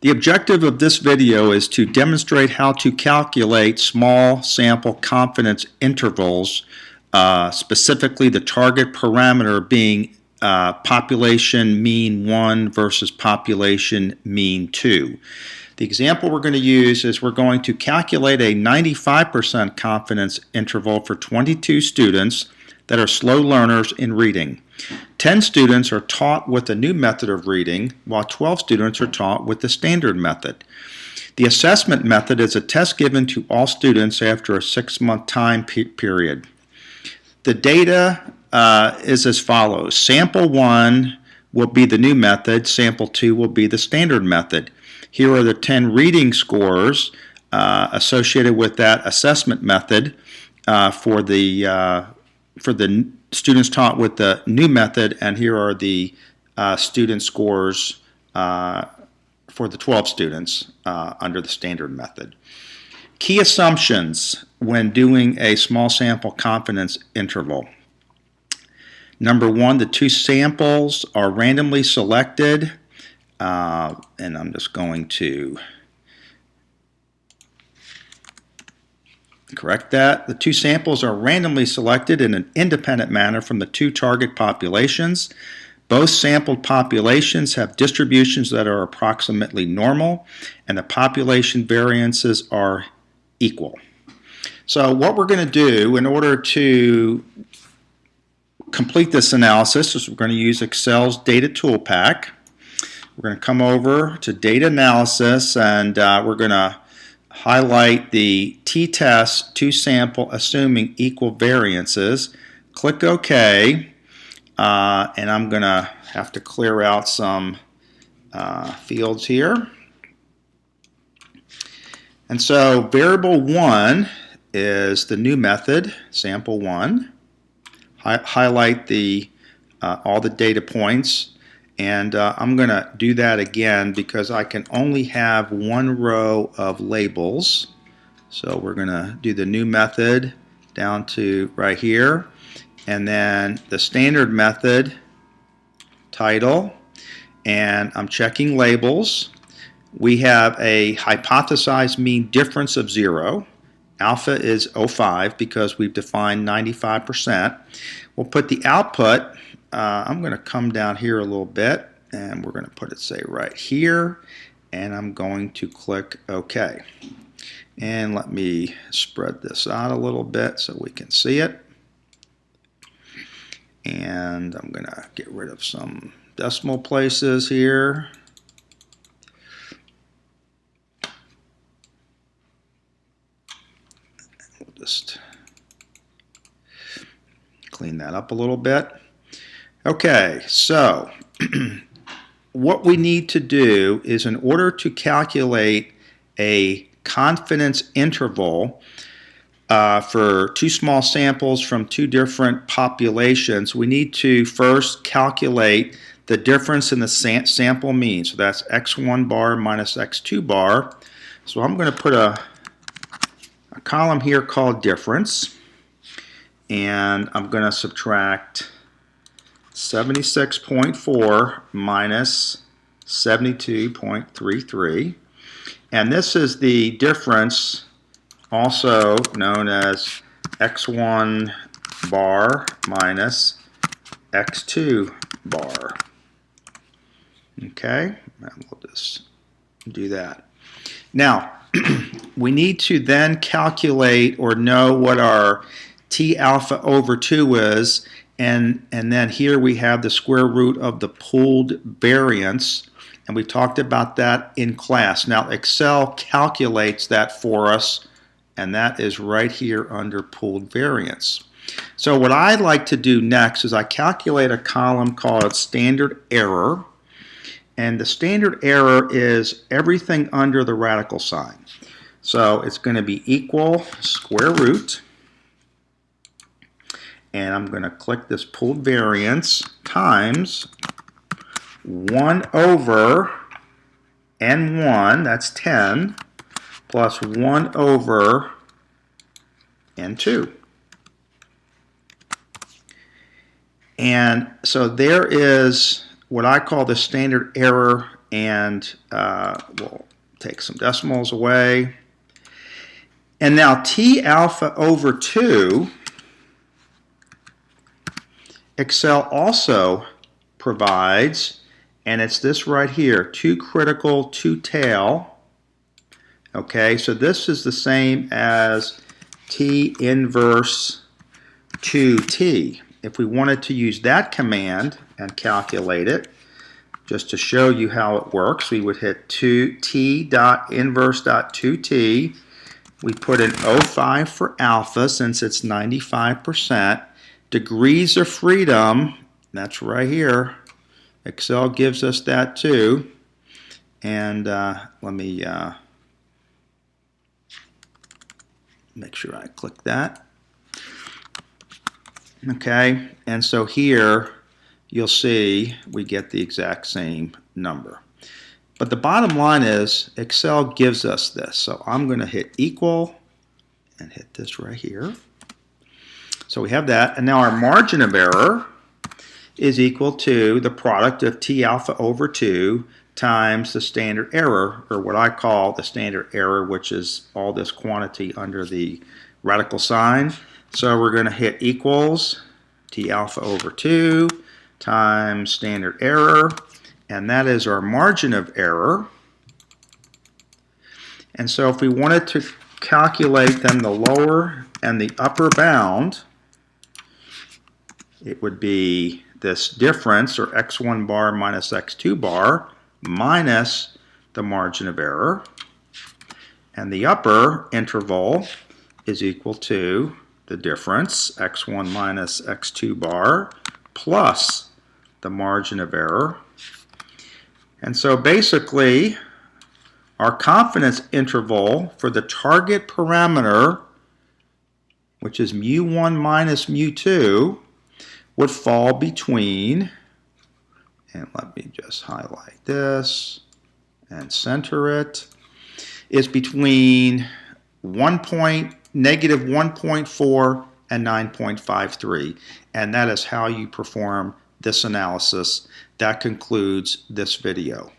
The objective of this video is to demonstrate how to calculate small sample confidence intervals, specifically the target parameter being population mean 1 versus population mean 2. The example we're going to use is we're going to calculate a 95% confidence interval for 22 students that are slow learners in reading. 10 students are taught with a new method of reading, while 12 students are taught with the standard method. The assessment method is a test given to all students after a 6-month time period. The data is as follows. Sample 1 will be the new method, sample 2 will be the standard method. Here are the 10 reading scores associated with that assessment method for the students taught with the new method, and here are the student scores for the 12 students under the standard method. Key assumptions when doing a small sample confidence interval. Number 1, the 2 samples are randomly selected, and I'm just going to correct that. The 2 samples are randomly selected in an independent manner from the 2 target populations. Both sampled populations have distributions that are approximately normal, and the population variances are equal. So what we're going to do in order to complete this analysis is we're going to use Excel's Data Tool Pack. We're going to come over to Data Analysis, and we're going to highlight the t-test 2 sample assuming equal variances. Click OK, and I'm going to have to clear out some fields here. And so variable 1 is the new method, sample 1. Highlight all the data points. And I'm going to do that again because I can only have 1 row of labels. So we're going to do the new method down to right here. And then the standard method, title. And I'm checking labels. We have a hypothesized mean difference of 0. Alpha is 0.5 because we've defined 95%. We'll put the output. I'm going to come down here a little bit, and we're going to put it, say, right here, and I'm going to click OK. And let me spread this out a little bit so we can see it. And I'm going to get rid of some decimal places here. We'll just clean that up a little bit. Okay, so what we need to do is, in order to calculate a confidence interval for 2 small samples from 2 different populations, we need to first calculate the difference in the sample mean. So that's x1 bar minus x2 bar. So I'm going to put a column here called difference, and I'm going to subtract 76.4 minus 72.33, and this is the difference, also known as x1 bar minus x2 bar. Okay, and we'll just do that. Now we need to then calculate or know what our T alpha over 2 is. And then here we have the square root of the pooled variance, and we talked about that in class. Now Excel calculates that for us, and that is right here under pooled variance. So what I'd like to do next is I calculate a column called standard error, and the standard error is everything under the radical sign. So it's going to be equal square root. And I'm going to click this pooled variance times 1 over n1, that's 10, plus 1 over n2. And so there is what I call the standard error and we'll take some decimals away. And now T alpha over 2, Excel also provides, and it's this right here, 2 critical, 2 tail. Okay, so this is the same as T inverse 2T. If we wanted to use that command and calculate it, just to show you how it works, we would hit 2T dot inverse dot 2T. We put in 0.5 for alpha since it's 95%. Degrees of freedom, that's right here. Excel gives us that too. And let me make sure I click that. Okay, and so here you'll see we get the exact same number. But the bottom line is Excel gives us this. So I'm going to hit equal and hit this right here. So we have that. And now our margin of error is equal to the product of T alpha over 2 times the standard error, or what I call the standard error, which is all this quantity under the radical sign. So we're going to hit equals T alpha over 2 times standard error, and that is our margin of error. And so if we wanted to calculate then the lower and the upper bound, it would be this difference, or x1 bar minus x2 bar, minus the margin of error. And the upper interval is equal to the difference, x1 minus x2 bar, plus the margin of error. And so basically, our confidence interval for the target parameter, which is mu1 minus mu2, would fall between, and let me just highlight this and center it, is between negative 1.4 and 9.53. And that is how you perform this analysis. That concludes this video.